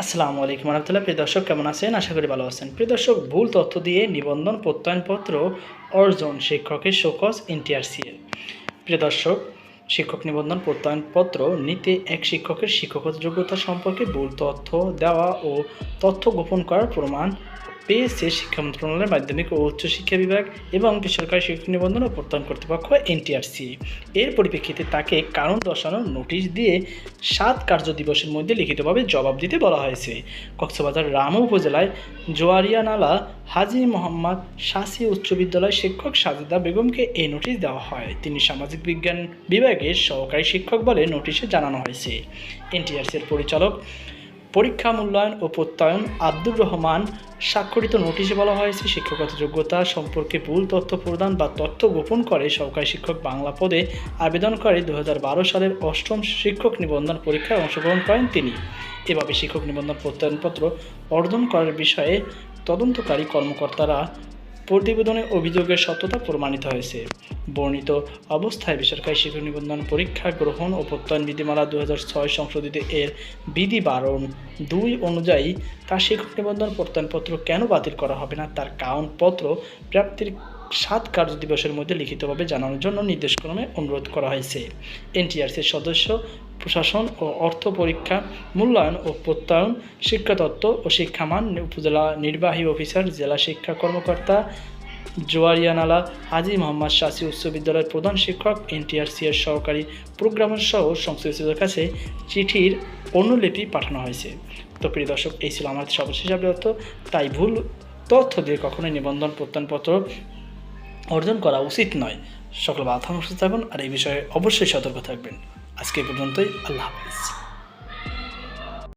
আসসালামু আলাইকুম রহমতুল্লাহ। প্রিয় দর্শক, কেমন আছেন? আশা করি ভালো আছেন। প্রিয় দর্শক, ভুল তথ্য দিয়ে নিবন্ধন প্রত্যয়নপত্র অর্জন শিক্ষকের শোকজ এনটিআরসিএল। প্রিয় দর্শক, শিক্ষক নিবন্ধন প্রত্যয়নপত্র নিতে এক শিক্ষকের শিক্ষকতা যোগ্যতা সম্পর্কে ভুল তথ্য দেওয়া ও তথ্য গোপন করার প্রমাণ পেয়েছে শিক্ষা মন্ত্রণালয়ের মাধ্যমিক ও উচ্চ শিক্ষা বিভাগ এবং বেসরকারি শিক্ষক নিবন্ধন ও প্রত্যয়ন কর্তৃপক্ষ এনটিআরসি। এর পরিপ্রেক্ষিতে তাকে কারণ দর্শানোর নোটিশ দিয়ে 7 কার্য দিবসের মধ্যে লিখিতভাবে জবাব দিতে বলা হয়েছে। কক্সবাজার রামু উপজেলায় জোয়ারিয়ানালা হাজী মোহাম্মদ শাসি উচ্চ বিদ্যালয় শিক্ষক সাজেদা বেগমকে এই নোটিশ দেওয়া হয়। তিনি সামাজিক বিজ্ঞান বিভাগের সহকারী শিক্ষক বলে নোটিশে জানানো হয়েছে। এনটিআরসির পরিচালক পরীক্ষা মূল্যায়ন ও প্রত্যয়ন আব্দুর রহমান স্বাক্ষরিত নোটিশে বলা হয়েছে, শিক্ষকতা যোগ্যতা সম্পর্কে ভুল তথ্য প্রদান বা তথ্য গোপন করে সহকারী শিক্ষক বাংলা পদে আবেদন করে 2012 সালের 8ম শিক্ষক নিবন্ধন পরীক্ষায় অংশগ্রহণ করেন তিনি। এভাবে শিক্ষক নিবন্ধন প্রত্যয়নপত্র অর্জন করার বিষয়ে তদন্তকারী কর্মকর্তারা প্রতিবেদনে অভিযোগের সত্যতা প্রমাণিত হয়েছে। বর্ণিত অবস্থায় বেসরকারি শিক্ষক নিবন্ধন পরীক্ষা গ্রহণ ও প্রত্যয়ন বিধিমালা 2006 সংশোধিত এর বিধি 12(2) অনুযায়ী তার শিক্ষক নিবন্ধন প্রত্যয়নপত্র কেন বাতিল করা হবে না তার কারণপত্র প্রাপ্তির 7 কার্য দিবসের মধ্যে লিখিতভাবে জানানোর জন্য নির্দেশক্রমে অনুরোধ করা হয়েছে। এনটিআরসির সদস্য প্রশাসন ও অর্থ পরীক্ষা মূল্যায়ন ও প্রত্যয়ন শিক্ষাতত্ত্ব ও শিক্ষামান উপজেলা নির্বাহী অফিসার জেলা শিক্ষা কর্মকর্তা জোয়ারিয়ানালা হাজী মোহাম্মদ শাসি উচ্চ বিদ্যালয়ের প্রধান শিক্ষক এনটিআরসি এর সহকারী প্রোগ্রামার সহ সংশ্লিষ্টদের কাছে চিঠির অনুলিপি পাঠানো হয়েছে। তো প্রিয় দর্শক, এই ছিল আমাদের সর্বশেষ আপডেট। তাই ভুল তথ্য দিয়ে কখনোই নিবন্ধন প্রত্যয়নপত্র অর্জন করা উচিত নয়। সকল বাধা সুস্থ থাকুন আর এই বিষয়ে অবশ্যই সতর্ক থাকবেন। আজকে পর্যন্তই। আল্লাহ হাফেজ।